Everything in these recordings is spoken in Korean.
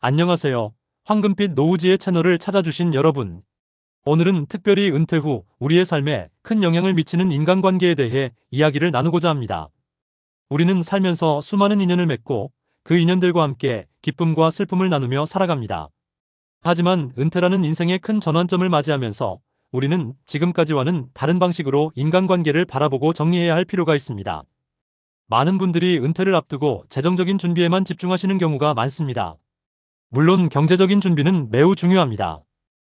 안녕하세요. 황금빛 노우지의 채널을 찾아주신 여러분. 오늘은 특별히 은퇴 후 우리의 삶에 큰 영향을 미치는 인간관계에 대해 이야기를 나누고자 합니다. 우리는 살면서 수많은 인연을 맺고 그 인연들과 함께 기쁨과 슬픔을 나누며 살아갑니다. 하지만 은퇴라는 인생의 큰 전환점을 맞이하면서 우리는 지금까지와는 다른 방식으로 인간관계를 바라보고 정리해야 할 필요가 있습니다. 많은 분들이 은퇴를 앞두고 재정적인 준비에만 집중하시는 경우가 많습니다. 물론 경제적인 준비는 매우 중요합니다.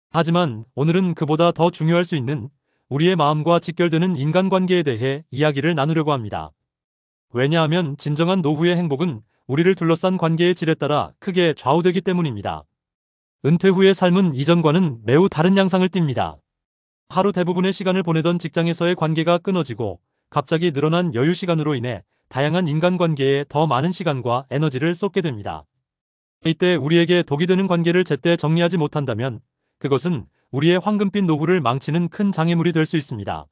하지만 오늘은 그보다 더 중요할 수 있는 우리의 마음과 직결되는 인간관계에 대해 이야기를 나누려고 합니다. 왜냐하면 진정한 노후의 행복은 우리를 둘러싼 관계의 질에 따라 크게 좌우되기 때문입니다. 은퇴 후의 삶은 이전과는 매우 다른 양상을 띱니다. 하루 대부분의 시간을 보내던 직장에서의 관계가 끊어지고 갑자기 늘어난 여유 시간으로 인해 다양한 인간관계에 더 많은 시간과 에너지를 쏟게 됩니다. 이때 우리에게 독이 되는 관계를 제때 정리하지 못한다면 그것은 우리의 황금빛 노후를 망치는 큰 장애물이 될 수 있습니다.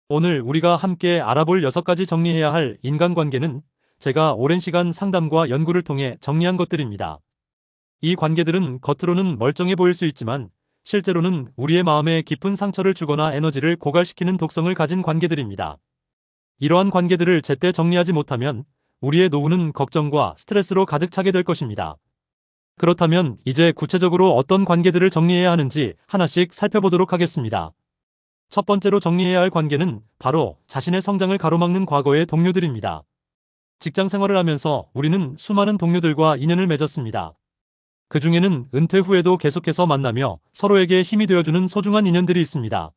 오늘 우리가 함께 알아볼 6가지 정리해야 할 인간관계는 제가 오랜 시간 상담과 연구를 통해 정리한 것들입니다. 이 관계들은 겉으로는 멀쩡해 보일 수 있지만 실제로는 우리의 마음에 깊은 상처를 주거나 에너지를 고갈시키는 독성을 가진 관계들입니다. 이러한 관계들을 제때 정리하지 못하면 우리의 노후는 걱정과 스트레스로 가득 차게 될 것입니다. 그렇다면 이제 구체적으로 어떤 관계들을 정리해야 하는지 하나씩 살펴보도록 하겠습니다. 첫 번째로 정리해야 할 관계는 바로 자신의 성장을 가로막는 과거의 동료들입니다. 직장 생활을 하면서 우리는 수많은 동료들과 인연을 맺었습니다. 그 중에는 은퇴 후에도 계속해서 만나며 서로에게 힘이 되어주는 소중한 인연들이 있습니다.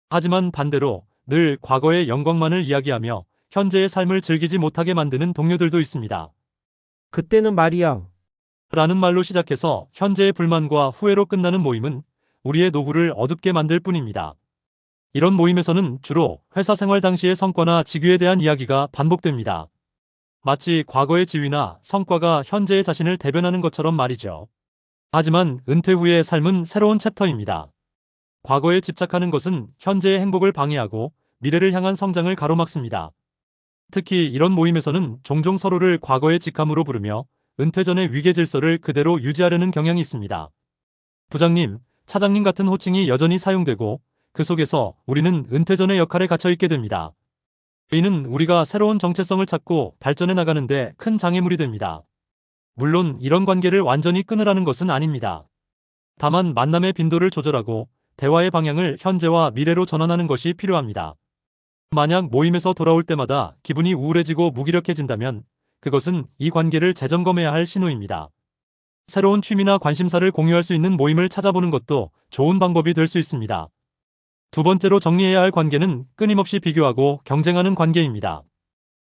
하지만 반대로 늘 과거의 영광만을 이야기하며 현재의 삶을 즐기지 못하게 만드는 동료들도 있습니다. 그때는 말이야. 라는 말로 시작해서 현재의 불만과 후회로 끝나는 모임은 우리의 노후를 어둡게 만들 뿐입니다. 이런 모임에서는 주로 회사 생활 당시의 성과나 직위에 대한 이야기가 반복됩니다. 마치 과거의 지위나 성과가 현재의 자신을 대변하는 것처럼 말이죠. 하지만 은퇴 후의 삶은 새로운 챕터입니다. 과거에 집착하는 것은 현재의 행복을 방해하고 미래를 향한 성장을 가로막습니다. 특히 이런 모임에서는 종종 서로를 과거의 직함으로 부르며 은퇴 전의 위계 질서를 그대로 유지하려는 경향이 있습니다. 부장님, 차장님 같은 호칭이 여전히 사용되고 그 속에서 우리는 은퇴 전의 역할에 갇혀 있게 됩니다. 이는 우리가 새로운 정체성을 찾고 발전해 나가는데 큰 장애물이 됩니다. 물론 이런 관계를 완전히 끊으라는 것은 아닙니다. 다만 만남의 빈도를 조절하고 대화의 방향을 현재와 미래로 전환하는 것이 필요합니다. 만약 모임에서 돌아올 때마다 기분이 우울해지고 무기력해진다면 그것은 이 관계를 재점검해야 할 신호입니다. 새로운 취미나 관심사를 공유할 수 있는 모임을 찾아보는 것도 좋은 방법이 될 수 있습니다. 두 번째로 정리해야 할 관계는 끊임없이 비교하고 경쟁하는 관계입니다.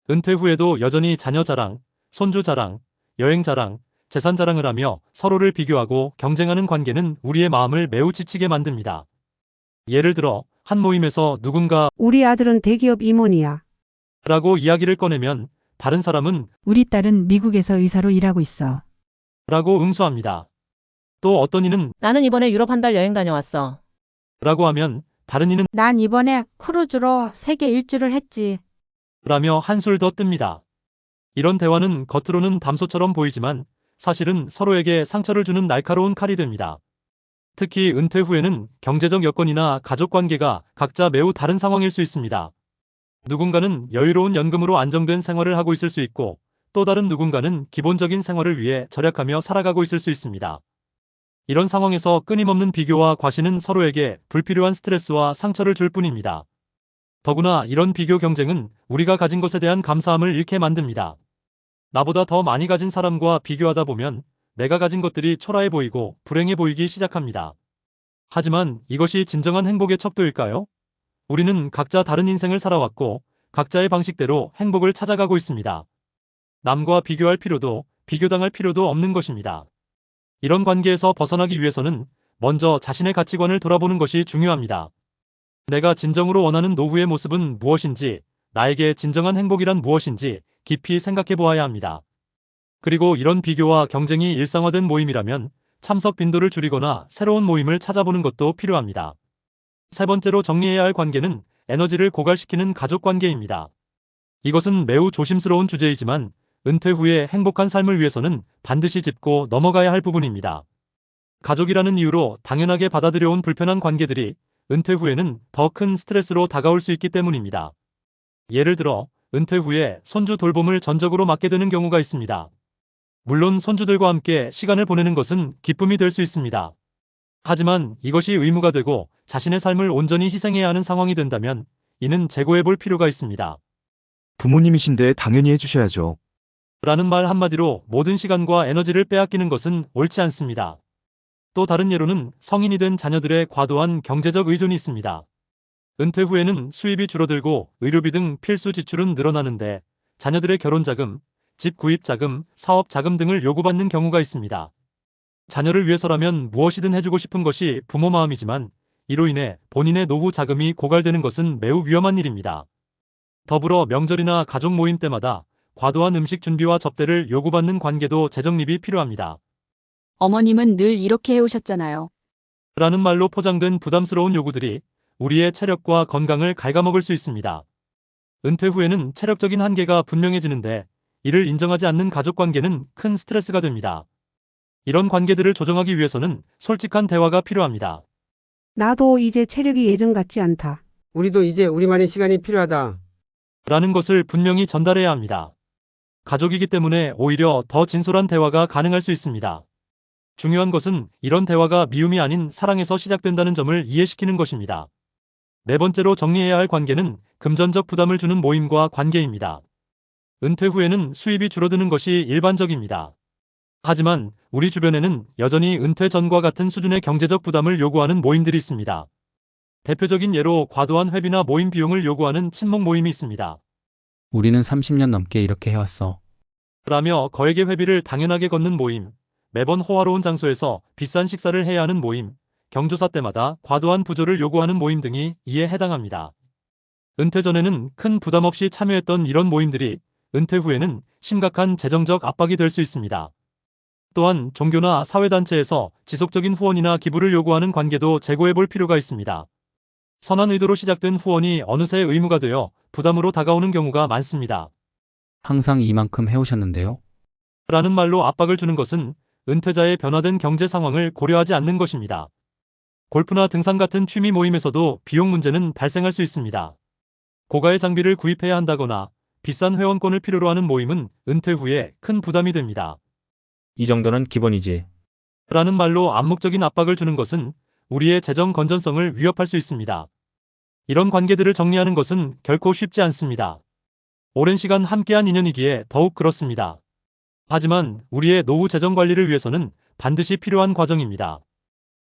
은퇴 후에도 여전히 자녀 자랑, 손주 자랑, 여행 자랑, 재산 자랑을 하며 서로를 비교하고 경쟁하는 관계는 우리의 마음을 매우 지치게 만듭니다. 예를 들어 한 모임에서 누군가 우리 아들은 대기업 임원이야. 라고 이야기를 꺼내면 다른 사람은 우리 딸은 미국에서 의사로 일하고 있어. 라고 응수합니다. 또 어떤 이는 나는 이번에 유럽 한 달 여행 다녀왔어. 라고 하면 다른 이는 난 이번에 크루즈로 세계 일주를 했지. 라며 한술 더 뜹니다. 이런 대화는 겉으로는 담소처럼 보이지만 사실은 서로에게 상처를 주는 날카로운 칼이 됩니다. 특히 은퇴 후에는 경제적 여건이나 가족 관계가 각자 매우 다른 상황일 수 있습니다. 누군가는 여유로운 연금으로 안정된 생활을 하고 있을 수 있고 또 다른 누군가는 기본적인 생활을 위해 절약하며 살아가고 있을 수 있습니다. 이런 상황에서 끊임없는 비교와 과시는 서로에게 불필요한 스트레스와 상처를 줄 뿐입니다. 더구나 이런 비교 경쟁은 우리가 가진 것에 대한 감사함을 잃게 만듭니다. 나보다 더 많이 가진 사람과 비교하다 보면 내가 가진 것들이 초라해 보이고 불행해 보이기 시작합니다. 하지만 이것이 진정한 행복의 척도일까요? 우리는 각자 다른 인생을 살아왔고 각자의 방식대로 행복을 찾아가고 있습니다. 남과 비교할 필요도 비교당할 필요도 없는 것입니다. 이런 관계에서 벗어나기 위해서는 먼저 자신의 가치관을 돌아보는 것이 중요합니다. 내가 진정으로 원하는 노후의 모습은 무엇인지, 나에게 진정한 행복이란 무엇인지 깊이 생각해 보아야 합니다. 그리고 이런 비교와 경쟁이 일상화된 모임이라면 참석 빈도를 줄이거나 새로운 모임을 찾아보는 것도 필요합니다. 세 번째로 정리해야 할 관계는 에너지를 고갈시키는 가족 관계입니다. 이것은 매우 조심스러운 주제이지만 은퇴 후에 행복한 삶을 위해서는 반드시 짚고 넘어가야 할 부분입니다. 가족이라는 이유로 당연하게 받아들여온 불편한 관계들이 은퇴 후에는 더 큰 스트레스로 다가올 수 있기 때문입니다. 예를 들어 은퇴 후에 손주 돌봄을 전적으로 맡게 되는 경우가 있습니다. 물론 손주들과 함께 시간을 보내는 것은 기쁨이 될 수 있습니다. 하지만 이것이 의무가 되고 자신의 삶을 온전히 희생해야 하는 상황이 된다면 이는 재고해 볼 필요가 있습니다. 부모님이신데 당연히 해주셔야죠. 라는 말 한마디로 모든 시간과 에너지를 빼앗기는 것은 옳지 않습니다. 또 다른 예로는 성인이 된 자녀들의 과도한 경제적 의존이 있습니다. 은퇴 후에는 수입이 줄어들고 의료비 등 필수 지출은 늘어나는데 자녀들의 결혼자금, 집 구입자금, 사업자금 등을 요구받는 경우가 있습니다. 자녀를 위해서라면 무엇이든 해주고 싶은 것이 부모 마음이지만 이로 인해 본인의 노후 자금이 고갈되는 것은 매우 위험한 일입니다. 더불어 명절이나 가족 모임 때마다 과도한 음식 준비와 접대를 요구받는 관계도 재정립이 필요합니다. 어머님은 늘 이렇게 해오셨잖아요. 라는 말로 포장된 부담스러운 요구들이 우리의 체력과 건강을 갉아먹을 수 있습니다. 은퇴 후에는 체력적인 한계가 분명해지는데 이를 인정하지 않는 가족관계는 큰 스트레스가 됩니다. 이런 관계들을 조정하기 위해서는 솔직한 대화가 필요합니다. 나도 이제 체력이 예전 같지 않다. 우리도 이제 우리만의 시간이 필요하다. 라는 것을 분명히 전달해야 합니다. 가족이기 때문에 오히려 더 진솔한 대화가 가능할 수 있습니다. 중요한 것은 이런 대화가 미움이 아닌 사랑에서 시작된다는 점을 이해시키는 것입니다. 네 번째로 정리해야 할 관계는 금전적 부담을 주는 모임과 관계입니다. 은퇴 후에는 수입이 줄어드는 것이 일반적입니다. 하지만 우리 주변에는 여전히 은퇴 전과 같은 수준의 경제적 부담을 요구하는 모임들이 있습니다. 대표적인 예로 과도한 회비나 모임 비용을 요구하는 친목 모임이 있습니다. 우리는 30년 넘게 이렇게 해왔어. 라며 거액의 회비를 당연하게 걷는 모임, 매번 호화로운 장소에서 비싼 식사를 해야 하는 모임, 경조사 때마다 과도한 부조를 요구하는 모임 등이 이에 해당합니다. 은퇴 전에는 큰 부담 없이 참여했던 이런 모임들이 은퇴 후에는 심각한 재정적 압박이 될 수 있습니다. 또한 종교나 사회단체에서 지속적인 후원이나 기부를 요구하는 관계도 재고해 볼 필요가 있습니다. 선한 의도로 시작된 후원이 어느새 의무가 되어 부담으로 다가오는 경우가 많습니다. 항상 이만큼 해오셨는데요. 라는 말로 압박을 주는 것은 은퇴자의 변화된 경제 상황을 고려하지 않는 것입니다. 골프나 등산 같은 취미 모임에서도 비용 문제는 발생할 수 있습니다. 고가의 장비를 구입해야 한다거나 비싼 회원권을 필요로 하는 모임은 은퇴 후에 큰 부담이 됩니다. 이 정도는 기본이지. 라는 말로 암묵적인 압박을 주는 것은 우리의 재정 건전성을 위협할 수 있습니다. 이런 관계들을 정리하는 것은 결코 쉽지 않습니다. 오랜 시간 함께한 인연이기에 더욱 그렇습니다. 하지만 우리의 노후 재정 관리를 위해서는 반드시 필요한 과정입니다.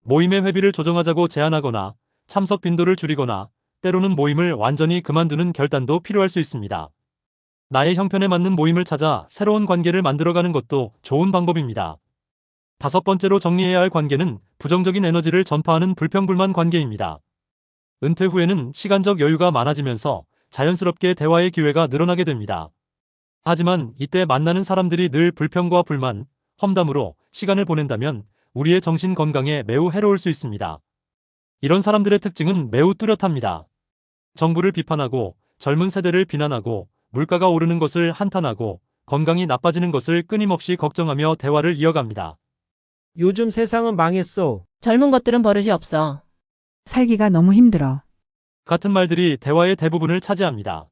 모임의 회비를 조정하자고 제안하거나 참석 빈도를 줄이거나 때로는 모임을 완전히 그만두는 결단도 필요할 수 있습니다. 나의 형편에 맞는 모임을 찾아 새로운 관계를 만들어가는 것도 좋은 방법입니다. 다섯 번째로 정리해야 할 관계는 부정적인 에너지를 전파하는 불평불만 관계입니다. 은퇴 후에는 시간적 여유가 많아지면서 자연스럽게 대화의 기회가 늘어나게 됩니다. 하지만 이때 만나는 사람들이 늘 불평과 불만, 험담으로 시간을 보낸다면 우리의 정신 건강에 매우 해로울 수 있습니다. 이런 사람들의 특징은 매우 뚜렷합니다. 정부를 비판하고 젊은 세대를 비난하고 물가가 오르는 것을 한탄하고 건강이 나빠지는 것을 끊임없이 걱정하며 대화를 이어갑니다. 요즘 세상은 망했어. 젊은 것들은 버릇이 없어. 살기가 너무 힘들어. 같은 말들이 대화의 대부분을 차지합니다.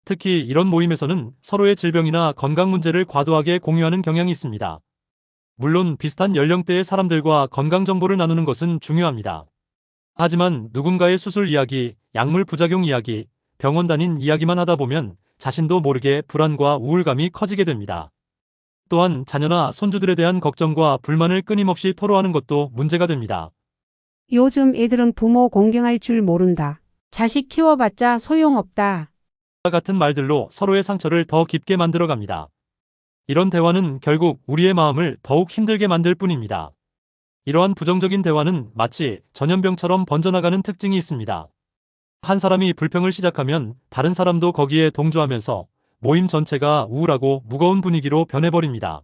특히 이런 모임에서는 서로의 질병이나 건강 문제를 과도하게 공유하는 경향이 있습니다. 물론 비슷한 연령대의 사람들과 건강 정보를 나누는 것은 중요합니다. 하지만 누군가의 수술 이야기, 약물 부작용 이야기, 병원 다닌 이야기만 하다 보면 자신도 모르게 불안과 우울감이 커지게 됩니다. 또한 자녀나 손주들에 대한 걱정과 불만을 끊임없이 토로하는 것도 문제가 됩니다. 요즘 애들은 부모 공경할 줄 모른다. 자식 키워봤자 소용없다. 같은 말들로 서로의 상처를 더 깊게 만들어갑니다. 이런 대화는 결국 우리의 마음을 더욱 힘들게 만들 뿐입니다. 이러한 부정적인 대화는 마치 전염병처럼 번져나가는 특징이 있습니다. 한 사람이 불평을 시작하면 다른 사람도 거기에 동조하면서 모임 전체가 우울하고 무거운 분위기로 변해버립니다.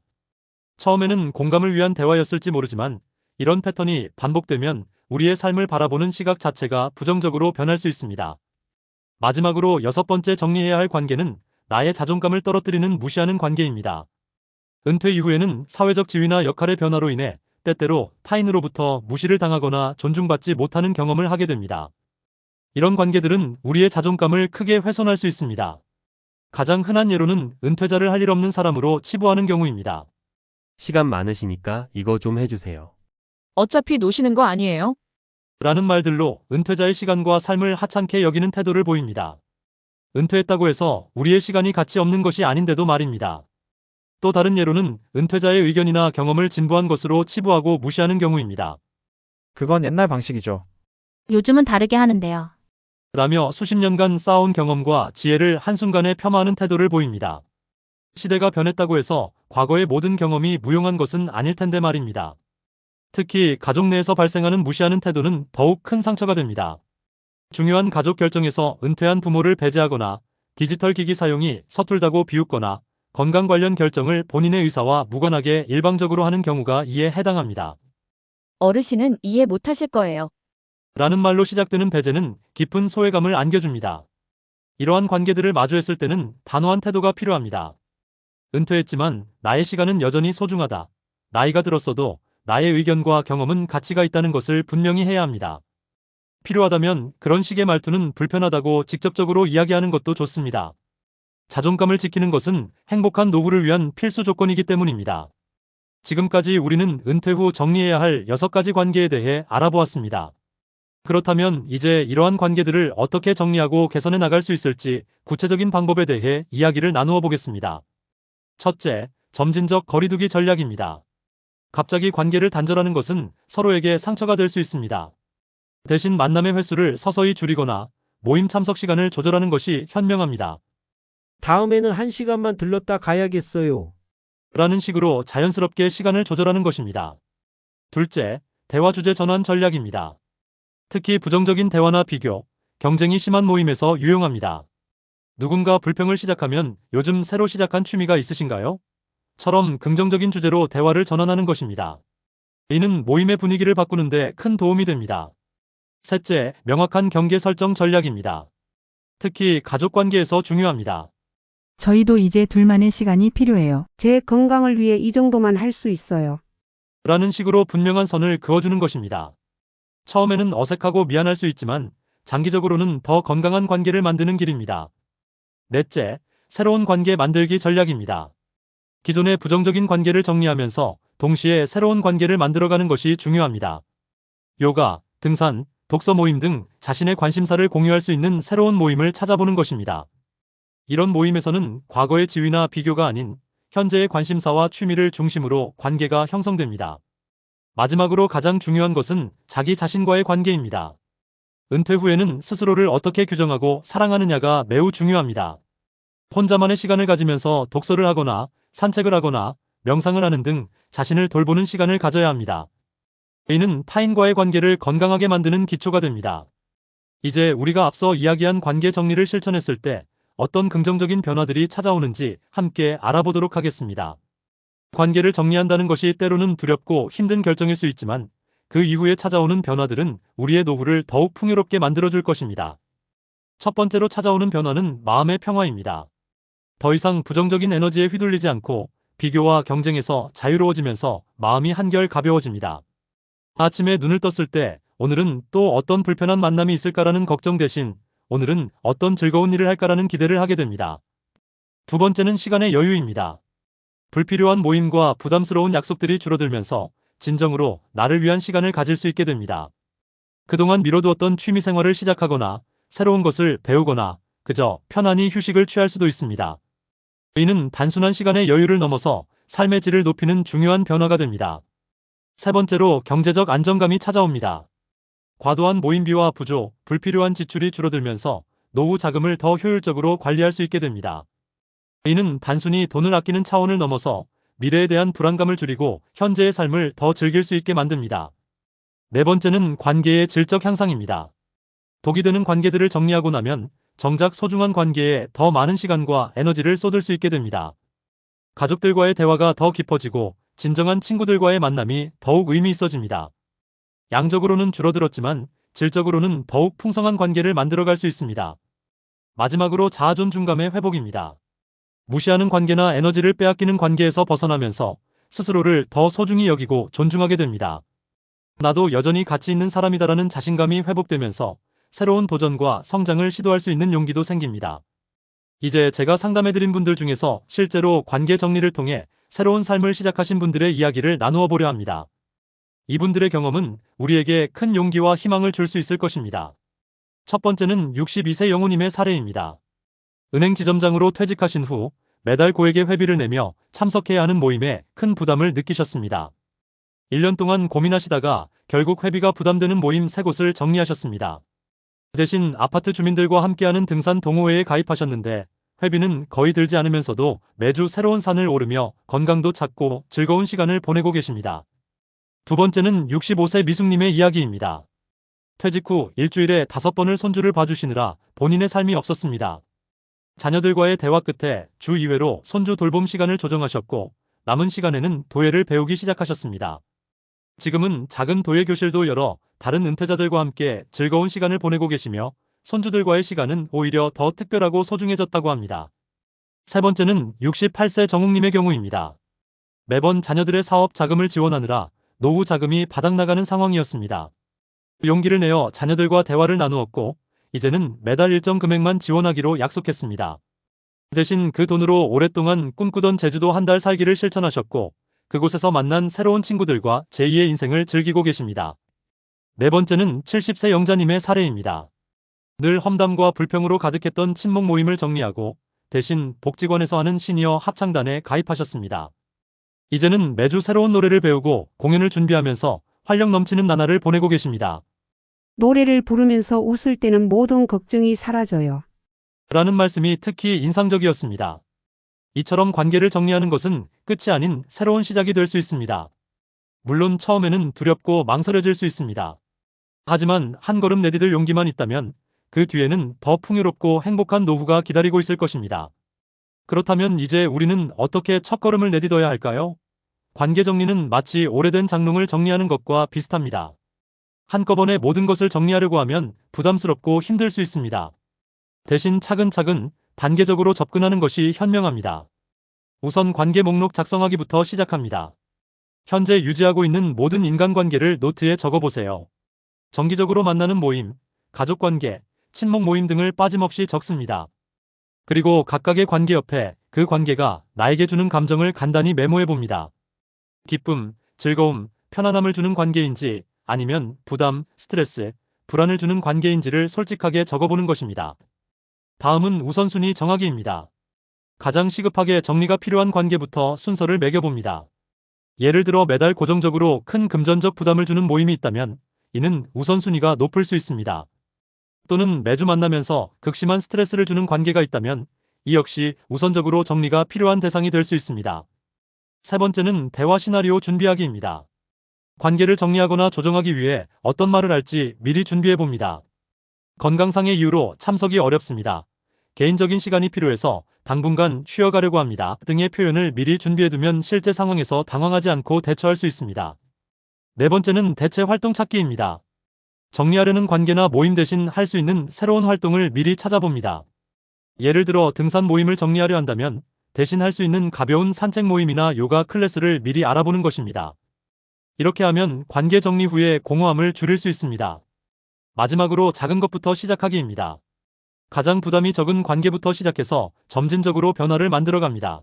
처음에는 공감을 위한 대화였을지 모르지만 이런 패턴이 반복되면 우리의 삶을 바라보는 시각 자체가 부정적으로 변할 수 있습니다. 마지막으로 여섯 번째 정리해야 할 관계는 나의 자존감을 떨어뜨리는 무시하는 관계입니다. 은퇴 이후에는 사회적 지위나 역할의 변화로 인해 때때로 타인으로부터 무시를 당하거나 존중받지 못하는 경험을 하게 됩니다. 이런 관계들은 우리의 자존감을 크게 훼손할 수 있습니다. 가장 흔한 예로는 은퇴자를 할 일 없는 사람으로 치부하는 경우입니다. 시간 많으시니까 이거 좀 해주세요. 어차피 노시는 거 아니에요? 라는 말들로 은퇴자의 시간과 삶을 하찮게 여기는 태도를 보입니다. 은퇴했다고 해서 우리의 시간이 가치 없는 것이 아닌데도 말입니다. 또 다른 예로는 은퇴자의 의견이나 경험을 진부한 것으로 치부하고 무시하는 경우입니다. 그건 옛날 방식이죠. 요즘은 다르게 하는데요. 라며 수십 년간 쌓아온 경험과 지혜를 한순간에 폄하하는 태도를 보입니다. 시대가 변했다고 해서 과거의 모든 경험이 무용한 것은 아닐 텐데 말입니다. 특히 가족 내에서 발생하는 무시하는 태도는 더욱 큰 상처가 됩니다. 중요한 가족 결정에서 은퇴한 부모를 배제하거나 디지털 기기 사용이 서툴다고 비웃거나 건강 관련 결정을 본인의 의사와 무관하게 일방적으로 하는 경우가 이에 해당합니다. 어르신은 이해 못하실 거예요. 라는 말로 시작되는 배제는 깊은 소외감을 안겨줍니다. 이러한 관계들을 마주했을 때는 단호한 태도가 필요합니다. 은퇴했지만 나의 시간은 여전히 소중하다. 나이가 들었어도 나의 의견과 경험은 가치가 있다는 것을 분명히 해야 합니다. 필요하다면 그런 식의 말투는 불편하다고 직접적으로 이야기하는 것도 좋습니다. 자존감을 지키는 것은 행복한 노후를 위한 필수 조건이기 때문입니다. 지금까지 우리는 은퇴 후 정리해야 할 6가지 관계에 대해 알아보았습니다. 그렇다면 이제 이러한 관계들을 어떻게 정리하고 개선해 나갈 수 있을지 구체적인 방법에 대해 이야기를 나누어 보겠습니다. 첫째, 점진적 거리두기 전략입니다. 갑자기 관계를 단절하는 것은 서로에게 상처가 될 수 있습니다. 대신 만남의 횟수를 서서히 줄이거나 모임 참석 시간을 조절하는 것이 현명합니다. 다음에는 1시간만 들렀다 가야겠어요. 라는 식으로 자연스럽게 시간을 조절하는 것입니다. 둘째, 대화 주제 전환 전략입니다. 특히 부정적인 대화나 비교, 경쟁이 심한 모임에서 유용합니다. 누군가 불평을 시작하면 요즘 새로 시작한 취미가 있으신가요? 처럼 긍정적인 주제로 대화를 전환하는 것입니다. 이는 모임의 분위기를 바꾸는데 큰 도움이 됩니다. 셋째, 명확한 경계 설정 전략입니다. 특히 가족 관계에서 중요합니다. 저희도 이제 둘만의 시간이 필요해요. 제 건강을 위해 이 정도만 할 수 있어요. 라는 식으로 분명한 선을 그어주는 것입니다. 처음에는 어색하고 미안할 수 있지만 장기적으로는 더 건강한 관계를 만드는 길입니다. 넷째, 새로운 관계 만들기 전략입니다. 기존의 부정적인 관계를 정리하면서 동시에 새로운 관계를 만들어가는 것이 중요합니다. 요가, 등산, 독서 모임 등 자신의 관심사를 공유할 수 있는 새로운 모임을 찾아보는 것입니다. 이런 모임에서는 과거의 지위나 비교가 아닌 현재의 관심사와 취미를 중심으로 관계가 형성됩니다. 마지막으로 가장 중요한 것은 자기 자신과의 관계입니다. 은퇴 후에는 스스로를 어떻게 규정하고 사랑하느냐가 매우 중요합니다. 혼자만의 시간을 가지면서 독서를 하거나 산책을 하거나 명상을 하는 등 자신을 돌보는 시간을 가져야 합니다. 이는 타인과의 관계를 건강하게 만드는 기초가 됩니다. 이제 우리가 앞서 이야기한 관계 정리를 실천했을 때 어떤 긍정적인 변화들이 찾아오는지 함께 알아보도록 하겠습니다. 관계를 정리한다는 것이 때로는 두렵고 힘든 결정일 수 있지만 그 이후에 찾아오는 변화들은 우리의 노후를 더욱 풍요롭게 만들어줄 것입니다. 첫 번째로 찾아오는 변화는 마음의 평화입니다. 더 이상 부정적인 에너지에 휘둘리지 않고 비교와 경쟁에서 자유로워지면서 마음이 한결 가벼워집니다. 아침에 눈을 떴을 때 오늘은 또 어떤 불편한 만남이 있을까라는 걱정 대신 오늘은 어떤 즐거운 일을 할까라는 기대를 하게 됩니다. 두 번째는 시간의 여유입니다. 불필요한 모임과 부담스러운 약속들이 줄어들면서 진정으로 나를 위한 시간을 가질 수 있게 됩니다. 그동안 미뤄두었던 취미 생활을 시작하거나 새로운 것을 배우거나 그저 편안히 휴식을 취할 수도 있습니다. 이는 단순한 시간의 여유를 넘어서 삶의 질을 높이는 중요한 변화가 됩니다. 세 번째로 경제적 안정감이 찾아옵니다. 과도한 모임비와 부조, 불필요한 지출이 줄어들면서 노후 자금을 더 효율적으로 관리할 수 있게 됩니다. 이는 단순히 돈을 아끼는 차원을 넘어서 미래에 대한 불안감을 줄이고 현재의 삶을 더 즐길 수 있게 만듭니다. 네 번째는 관계의 질적 향상입니다. 독이 되는 관계들을 정리하고 나면 정작 소중한 관계에 더 많은 시간과 에너지를 쏟을 수 있게 됩니다. 가족들과의 대화가 더 깊어지고 진정한 친구들과의 만남이 더욱 의미 있어집니다. 양적으로는 줄어들었지만 질적으로는 더욱 풍성한 관계를 만들어갈 수 있습니다. 마지막으로 자아존중감의 회복입니다. 무시하는 관계나 에너지를 빼앗기는 관계에서 벗어나면서 스스로를 더 소중히 여기고 존중하게 됩니다. 나도 여전히 가치 있는 사람이다라는 자신감이 회복되면서 새로운 도전과 성장을 시도할 수 있는 용기도 생깁니다. 이제 제가 상담해드린 분들 중에서 실제로 관계 정리를 통해 새로운 삶을 시작하신 분들의 이야기를 나누어 보려 합니다. 이분들의 경험은 우리에게 큰 용기와 희망을 줄 수 있을 것입니다. 첫 번째는 62세 영우님의 사례입니다. 은행 지점장으로 퇴직하신 후 매달 고액의 회비를 내며 참석해야 하는 모임에 큰 부담을 느끼셨습니다. 1년 동안 고민하시다가 결국 회비가 부담되는 모임 3곳을 정리하셨습니다. 대신 아파트 주민들과 함께하는 등산 동호회에 가입하셨는데 회비는 거의 들지 않으면서도 매주 새로운 산을 오르며 건강도 찾고 즐거운 시간을 보내고 계십니다. 두 번째는 65세 미숙님의 이야기입니다. 퇴직 후 일주일에 5번을 손주를 봐주시느라 본인의 삶이 없었습니다. 자녀들과의 대화 끝에 주 2회로 손주 돌봄 시간을 조정하셨고 남은 시간에는 도예를 배우기 시작하셨습니다. 지금은 작은 도예 교실도 열어 다른 은퇴자들과 함께 즐거운 시간을 보내고 계시며 손주들과의 시간은 오히려 더 특별하고 소중해졌다고 합니다. 세 번째는 68세 정욱님의 경우입니다. 매번 자녀들의 사업 자금을 지원하느라 노후 자금이 바닥나가는 상황이었습니다. 용기를 내어 자녀들과 대화를 나누었고 이제는 매달 일정 금액만 지원하기로 약속했습니다. 대신 그 돈으로 오랫동안 꿈꾸던 제주도 한 달 살기를 실천하셨고 그곳에서 만난 새로운 친구들과 제2의 인생을 즐기고 계십니다. 네 번째는 70세 영자님의 사례입니다. 늘 험담과 불평으로 가득했던 친목 모임을 정리하고 대신 복지관에서 하는 시니어 합창단에 가입하셨습니다. 이제는 매주 새로운 노래를 배우고 공연을 준비하면서 활력 넘치는 나날을 보내고 계십니다. 노래를 부르면서 웃을 때는 모든 걱정이 사라져요. 라는 말씀이 특히 인상적이었습니다. 이처럼 관계를 정리하는 것은 끝이 아닌 새로운 시작이 될 수 있습니다. 물론 처음에는 두렵고 망설여질 수 있습니다. 하지만 한 걸음 내디딜 용기만 있다면 그 뒤에는 더 풍요롭고 행복한 노후가 기다리고 있을 것입니다. 그렇다면 이제 우리는 어떻게 첫걸음을 내딛어야 할까요? 관계 정리는 마치 오래된 장롱을 정리하는 것과 비슷합니다. 한꺼번에 모든 것을 정리하려고 하면 부담스럽고 힘들 수 있습니다. 대신 차근차근 단계적으로 접근하는 것이 현명합니다. 우선 관계 목록 작성하기부터 시작합니다. 현재 유지하고 있는 모든 인간관계를 노트에 적어보세요. 정기적으로 만나는 모임, 가족관계, 친목 모임 등을 빠짐없이 적습니다. 그리고 각각의 관계 옆에 그 관계가 나에게 주는 감정을 간단히 메모해봅니다. 기쁨, 즐거움, 편안함을 주는 관계인지 아니면 부담, 스트레스, 불안을 주는 관계인지를 솔직하게 적어보는 것입니다. 다음은 우선순위 정하기입니다. 가장 시급하게 정리가 필요한 관계부터 순서를 매겨봅니다. 예를 들어 매달 고정적으로 큰 금전적 부담을 주는 모임이 있다면 이는 우선순위가 높을 수 있습니다. 또는 매주 만나면서 극심한 스트레스를 주는 관계가 있다면 이 역시 우선적으로 정리가 필요한 대상이 될 수 있습니다. 세 번째는 대화 시나리오 준비하기입니다. 관계를 정리하거나 조정하기 위해 어떤 말을 할지 미리 준비해봅니다. 건강상의 이유로 참석이 어렵습니다. 개인적인 시간이 필요해서 당분간 쉬어가려고 합니다. 등의 표현을 미리 준비해두면 실제 상황에서 당황하지 않고 대처할 수 있습니다. 네 번째는 대체 활동 찾기입니다. 정리하려는 관계나 모임 대신 할 수 있는 새로운 활동을 미리 찾아봅니다. 예를 들어 등산 모임을 정리하려 한다면 대신 할 수 있는 가벼운 산책 모임이나 요가 클래스를 미리 알아보는 것입니다. 이렇게 하면 관계 정리 후에 공허함을 줄일 수 있습니다. 마지막으로 작은 것부터 시작하기입니다. 가장 부담이 적은 관계부터 시작해서 점진적으로 변화를 만들어갑니다.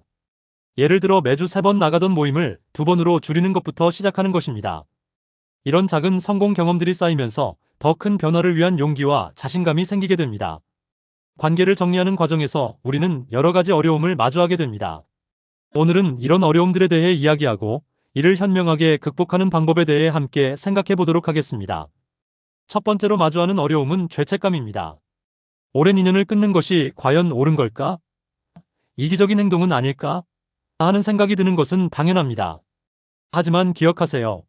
예를 들어 매주 3번 나가던 모임을 2번으로 줄이는 것부터 시작하는 것입니다. 이런 작은 성공 경험들이 쌓이면서 더 큰 변화를 위한 용기와 자신감이 생기게 됩니다. 관계를 정리하는 과정에서 우리는 여러 가지 어려움을 마주하게 됩니다. 오늘은 이런 어려움들에 대해 이야기하고 이를 현명하게 극복하는 방법에 대해 함께 생각해 보도록 하겠습니다. 첫 번째로 마주하는 어려움은 죄책감입니다. 오랜 인연을 끊는 것이 과연 옳은 걸까? 이기적인 행동은 아닐까? 하는 생각이 드는 것은 당연합니다. 하지만 기억하세요.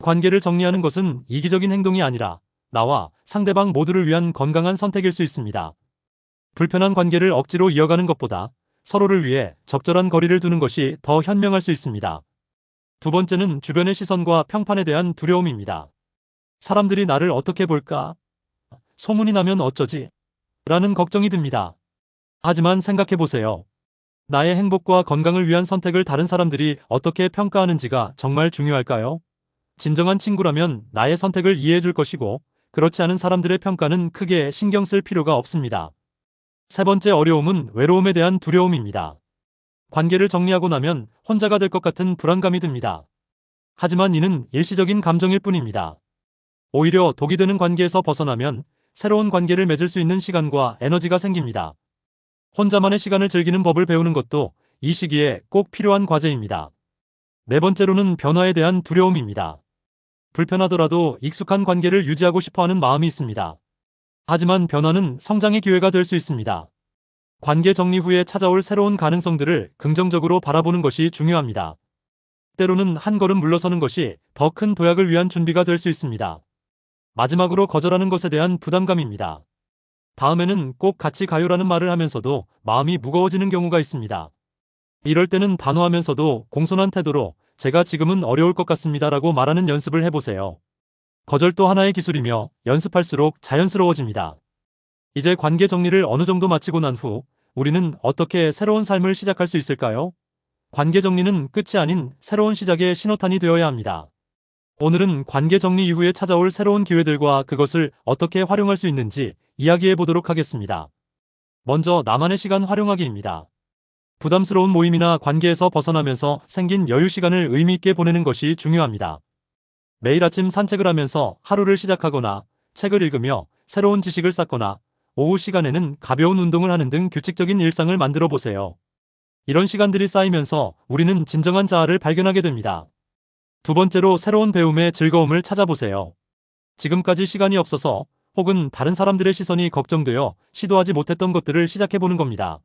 관계를 정리하는 것은 이기적인 행동이 아니라 나와 상대방 모두를 위한 건강한 선택일 수 있습니다. 불편한 관계를 억지로 이어가는 것보다 서로를 위해 적절한 거리를 두는 것이 더 현명할 수 있습니다. 두 번째는 주변의 시선과 평판에 대한 두려움입니다. 사람들이 나를 어떻게 볼까? 소문이 나면 어쩌지? 라는 걱정이 듭니다. 하지만 생각해보세요. 나의 행복과 건강을 위한 선택을 다른 사람들이 어떻게 평가하는지가 정말 중요할까요? 진정한 친구라면 나의 선택을 이해해 줄 것이고, 그렇지 않은 사람들의 평가는 크게 신경 쓸 필요가 없습니다. 세 번째 어려움은 외로움에 대한 두려움입니다. 관계를 정리하고 나면 혼자가 될 것 같은 불안감이 듭니다. 하지만 이는 일시적인 감정일 뿐입니다. 오히려 독이 되는 관계에서 벗어나면 새로운 관계를 맺을 수 있는 시간과 에너지가 생깁니다. 혼자만의 시간을 즐기는 법을 배우는 것도 이 시기에 꼭 필요한 과제입니다. 네 번째로는 변화에 대한 두려움입니다. 불편하더라도 익숙한 관계를 유지하고 싶어하는 마음이 있습니다. 하지만 변화는 성장의 기회가 될 수 있습니다. 관계 정리 후에 찾아올 새로운 가능성들을 긍정적으로 바라보는 것이 중요합니다. 때로는 한 걸음 물러서는 것이 더 큰 도약을 위한 준비가 될 수 있습니다. 마지막으로 거절하는 것에 대한 부담감입니다. 다음에는 꼭 같이 가요라는 말을 하면서도 마음이 무거워지는 경우가 있습니다. 이럴 때는 단호하면서도 공손한 태도로 제가 지금은 어려울 것 같습니다라고 말하는 연습을 해보세요. 거절도 하나의 기술이며 연습할수록 자연스러워집니다. 이제 관계 정리를 어느 정도 마치고 난 후 우리는 어떻게 새로운 삶을 시작할 수 있을까요? 관계 정리는 끝이 아닌 새로운 시작의 신호탄이 되어야 합니다. 오늘은 관계 정리 이후에 찾아올 새로운 기회들과 그것을 어떻게 활용할 수 있는지 이야기해 보도록 하겠습니다. 먼저 나만의 시간 활용하기입니다. 부담스러운 모임이나 관계에서 벗어나면서 생긴 여유 시간을 의미 있게 보내는 것이 중요합니다. 매일 아침 산책을 하면서 하루를 시작하거나 책을 읽으며 새로운 지식을 쌓거나 오후 시간에는 가벼운 운동을 하는 등 규칙적인 일상을 만들어 보세요. 이런 시간들이 쌓이면서 우리는 진정한 자아를 발견하게 됩니다. 두 번째로 새로운 배움의 즐거움을 찾아보세요. 지금까지 시간이 없어서 혹은 다른 사람들의 시선이 걱정되어 시도하지 못했던 것들을 시작해보는 겁니다.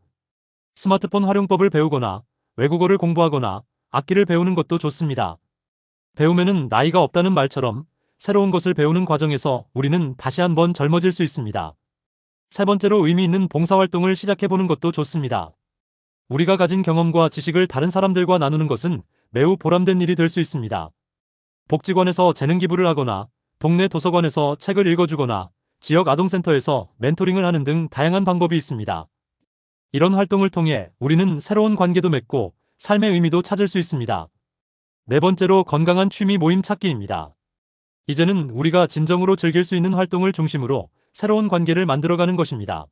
스마트폰 활용법을 배우거나 외국어를 공부하거나 악기를 배우는 것도 좋습니다. 배움에는 나이가 없다는 말처럼 새로운 것을 배우는 과정에서 우리는 다시 한번 젊어질 수 있습니다. 세 번째로 의미 있는 봉사활동을 시작해보는 것도 좋습니다. 우리가 가진 경험과 지식을 다른 사람들과 나누는 것은 매우 보람된 일이 될 수 있습니다. 복지관에서 재능 기부를 하거나 동네 도서관에서 책을 읽어주거나 지역 아동센터에서 멘토링을 하는 등 다양한 방법이 있습니다. 이런 활동을 통해 우리는 새로운 관계도 맺고 삶의 의미도 찾을 수 있습니다. 네 번째로 건강한 취미 모임 찾기입니다. 이제는 우리가 진정으로 즐길 수 있는 활동을 중심으로 새로운 관계를 만들어가는 것입니다.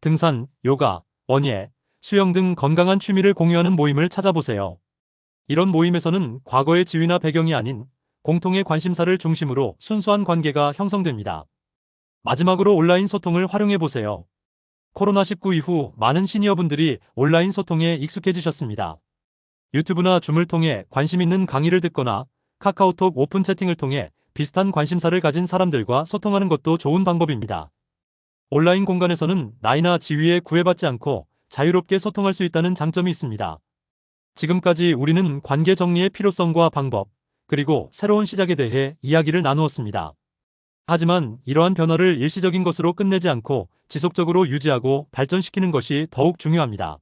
등산, 요가, 원예, 수영 등 건강한 취미를 공유하는 모임을 찾아보세요. 이런 모임에서는 과거의 지위나 배경이 아닌 공통의 관심사를 중심으로 순수한 관계가 형성됩니다. 마지막으로 온라인 소통을 활용해보세요. 코로나19 이후 많은 시니어분들이 온라인 소통에 익숙해지셨습니다. 유튜브나 줌을 통해 관심 있는 강의를 듣거나 카카오톡 오픈 채팅을 통해 비슷한 관심사를 가진 사람들과 소통하는 것도 좋은 방법입니다. 온라인 공간에서는 나이나 지위에 구애받지 않고 자유롭게 소통할 수 있다는 장점이 있습니다. 지금까지 우리는 관계 정리의 필요성과 방법, 그리고 새로운 시작에 대해 이야기를 나누었습니다. 하지만 이러한 변화를 일시적인 것으로 끝내지 않고 지속적으로 유지하고 발전시키는 것이 더욱 중요합니다.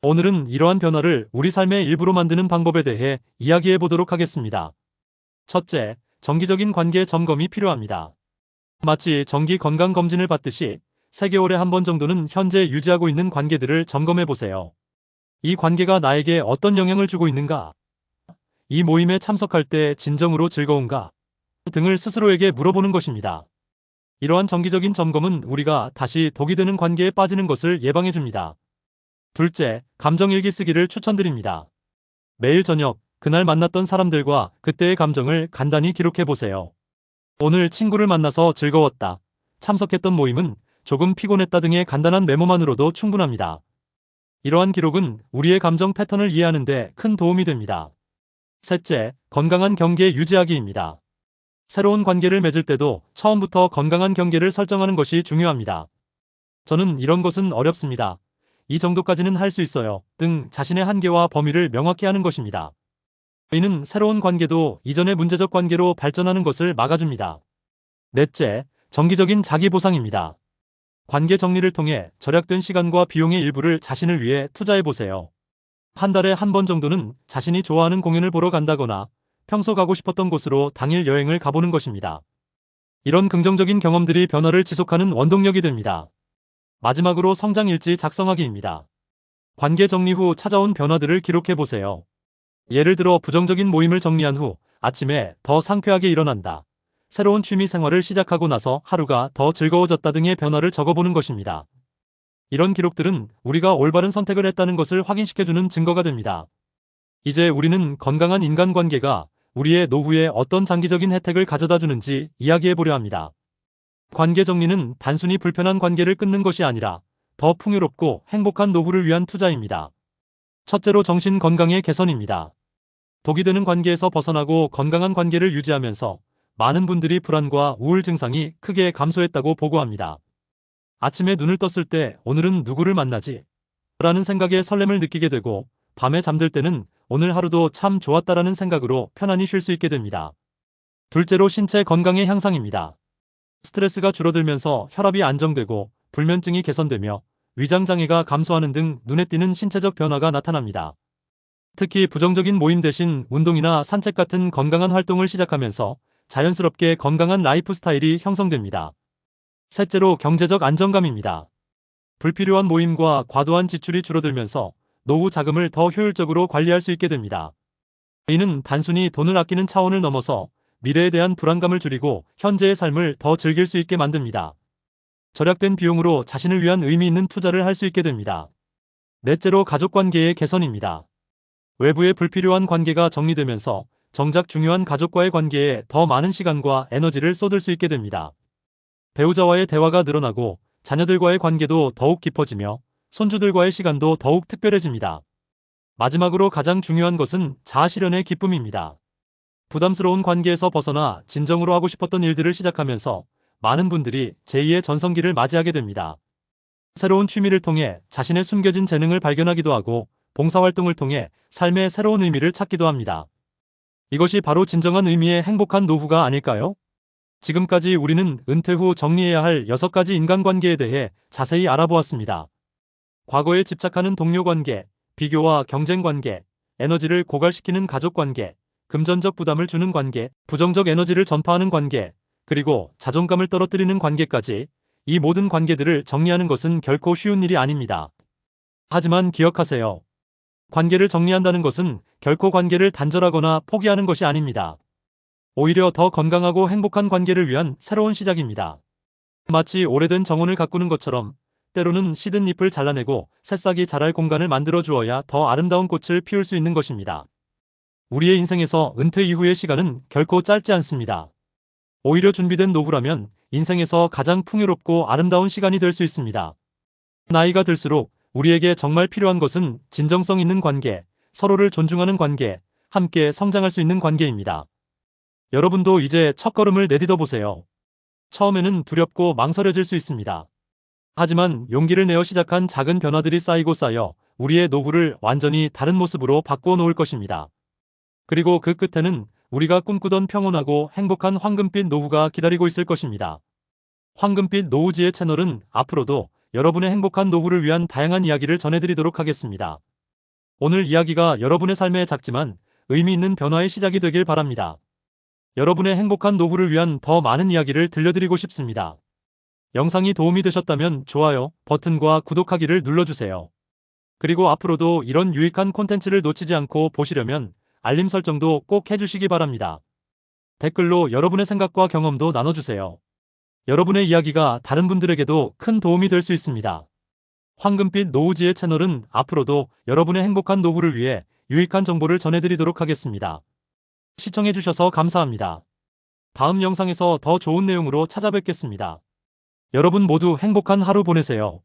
오늘은 이러한 변화를 우리 삶의 일부로 만드는 방법에 대해 이야기해 보도록 하겠습니다. 첫째, 정기적인 관계 점검이 필요합니다. 마치 정기 건강검진을 받듯이 3개월에 한 번 정도는 현재 유지하고 있는 관계들을 점검해 보세요. 이 관계가 나에게 어떤 영향을 주고 있는가? 이 모임에 참석할 때 진정으로 즐거운가? 등을 스스로에게 물어보는 것입니다. 이러한 정기적인 점검은 우리가 다시 독이 되는 관계에 빠지는 것을 예방해 줍니다. 둘째, 감정일기 쓰기를 추천드립니다. 매일 저녁, 그날 만났던 사람들과 그때의 감정을 간단히 기록해 보세요. 오늘 친구를 만나서 즐거웠다. 참석했던 모임은 조금 피곤했다 등의 간단한 메모만으로도 충분합니다. 이러한 기록은 우리의 감정 패턴을 이해하는 데 큰 도움이 됩니다. 셋째, 건강한 경계 유지하기입니다. 새로운 관계를 맺을 때도 처음부터 건강한 경계를 설정하는 것이 중요합니다. 저는 이런 것은 어렵습니다. 이 정도까지는 할 수 있어요. 등 자신의 한계와 범위를 명확히 하는 것입니다. 이는 새로운 관계도 이전의 문제적 관계로 발전하는 것을 막아줍니다. 넷째, 정기적인 자기 보상입니다. 관계 정리를 통해 절약된 시간과 비용의 일부를 자신을 위해 투자해보세요. 한 달에 한 번 정도는 자신이 좋아하는 공연을 보러 간다거나 평소 가고 싶었던 곳으로 당일 여행을 가보는 것입니다. 이런 긍정적인 경험들이 변화를 지속하는 원동력이 됩니다. 마지막으로 성장일지 작성하기입니다. 관계 정리 후 찾아온 변화들을 기록해 보세요. 예를 들어 부정적인 모임을 정리한 후 아침에 더 상쾌하게 일어난다. 새로운 취미 생활을 시작하고 나서 하루가 더 즐거워졌다 등의 변화를 적어보는 것입니다. 이런 기록들은 우리가 올바른 선택을 했다는 것을 확인시켜주는 증거가 됩니다. 이제 우리는 건강한 인간관계가 우리의 노후에 어떤 장기적인 혜택을 가져다 주는지 이야기해 보려 합니다. 관계 정리는 단순히 불편한 관계를 끊는 것이 아니라 더 풍요롭고 행복한 노후를 위한 투자입니다. 첫째로 정신 건강의 개선입니다. 독이 되는 관계에서 벗어나고 건강한 관계를 유지하면서 많은 분들이 불안과 우울 증상이 크게 감소했다고 보고합니다. 아침에 눈을 떴을 때 오늘은 누구를 만나지? 라는 생각에 설렘을 느끼게 되고 밤에 잠들 때는 오늘 하루도 참 좋았다라는 생각으로 편안히 쉴 수 있게 됩니다. 둘째로 신체 건강의 향상입니다. 스트레스가 줄어들면서 혈압이 안정되고 불면증이 개선되며 위장장애가 감소하는 등 눈에 띄는 신체적 변화가 나타납니다. 특히 부정적인 모임 대신 운동이나 산책 같은 건강한 활동을 시작하면서 자연스럽게 건강한 라이프 스타일이 형성됩니다. 셋째로 경제적 안정감입니다. 불필요한 모임과 과도한 지출이 줄어들면서 노후 자금을 더 효율적으로 관리할 수 있게 됩니다. 이는 단순히 돈을 아끼는 차원을 넘어서 미래에 대한 불안감을 줄이고 현재의 삶을 더 즐길 수 있게 만듭니다. 절약된 비용으로 자신을 위한 의미 있는 투자를 할 수 있게 됩니다. 넷째로 가족관계의 개선입니다. 외부의 불필요한 관계가 정리되면서 정작 중요한 가족과의 관계에 더 많은 시간과 에너지를 쏟을 수 있게 됩니다. 배우자와의 대화가 늘어나고 자녀들과의 관계도 더욱 깊어지며 손주들과의 시간도 더욱 특별해집니다. 마지막으로 가장 중요한 것은 자아실현의 기쁨입니다. 부담스러운 관계에서 벗어나 진정으로 하고 싶었던 일들을 시작하면서 많은 분들이 제2의 전성기를 맞이하게 됩니다. 새로운 취미를 통해 자신의 숨겨진 재능을 발견하기도 하고 봉사활동을 통해 삶의 새로운 의미를 찾기도 합니다. 이것이 바로 진정한 의미의 행복한 노후가 아닐까요? 지금까지 우리는 은퇴 후 정리해야 할 6가지 인간관계에 대해 자세히 알아보았습니다. 과거에 집착하는 동료관계, 비교와 경쟁관계, 에너지를 고갈시키는 가족관계, 금전적 부담을 주는 관계, 부정적 에너지를 전파하는 관계, 그리고 자존감을 떨어뜨리는 관계까지 이 모든 관계들을 정리하는 것은 결코 쉬운 일이 아닙니다. 하지만 기억하세요. 관계를 정리한다는 것은 결코 관계를 단절하거나 포기하는 것이 아닙니다. 오히려 더 건강하고 행복한 관계를 위한 새로운 시작입니다. 마치 오래된 정원을 가꾸는 것처럼 때로는 시든 잎을 잘라내고 새싹이 자랄 공간을 만들어 주어야 더 아름다운 꽃을 피울 수 있는 것입니다. 우리의 인생에서 은퇴 이후의 시간은 결코 짧지 않습니다. 오히려 준비된 노후라면 인생에서 가장 풍요롭고 아름다운 시간이 될 수 있습니다. 나이가 들수록 우리에게 정말 필요한 것은 진정성 있는 관계, 서로를 존중하는 관계, 함께 성장할 수 있는 관계입니다. 여러분도 이제 첫걸음을 내딛어 보세요. 처음에는 두렵고 망설여질 수 있습니다. 하지만 용기를 내어 시작한 작은 변화들이 쌓이고 쌓여 우리의 노후를 완전히 다른 모습으로 바꾸어 놓을 것입니다. 그리고 그 끝에는 우리가 꿈꾸던 평온하고 행복한 황금빛 노후가 기다리고 있을 것입니다. 황금빛 노후지의 채널은 앞으로도 여러분의 행복한 노후를 위한 다양한 이야기를 전해드리도록 하겠습니다. 오늘 이야기가 여러분의 삶에 작지만 의미 있는 변화의 시작이 되길 바랍니다. 여러분의 행복한 노후를 위한 더 많은 이야기를 들려드리고 싶습니다. 영상이 도움이 되셨다면 좋아요 버튼과 구독하기를 눌러주세요. 그리고 앞으로도 이런 유익한 콘텐츠를 놓치지 않고 보시려면 알림 설정도 꼭 해주시기 바랍니다. 댓글로 여러분의 생각과 경험도 나눠주세요. 여러분의 이야기가 다른 분들에게도 큰 도움이 될 수 있습니다. 황금빛 노후지의 채널은 앞으로도 여러분의 행복한 노후를 위해 유익한 정보를 전해드리도록 하겠습니다. 시청해주셔서 감사합니다. 다음 영상에서 더 좋은 내용으로 찾아뵙겠습니다. 여러분 모두 행복한 하루 보내세요.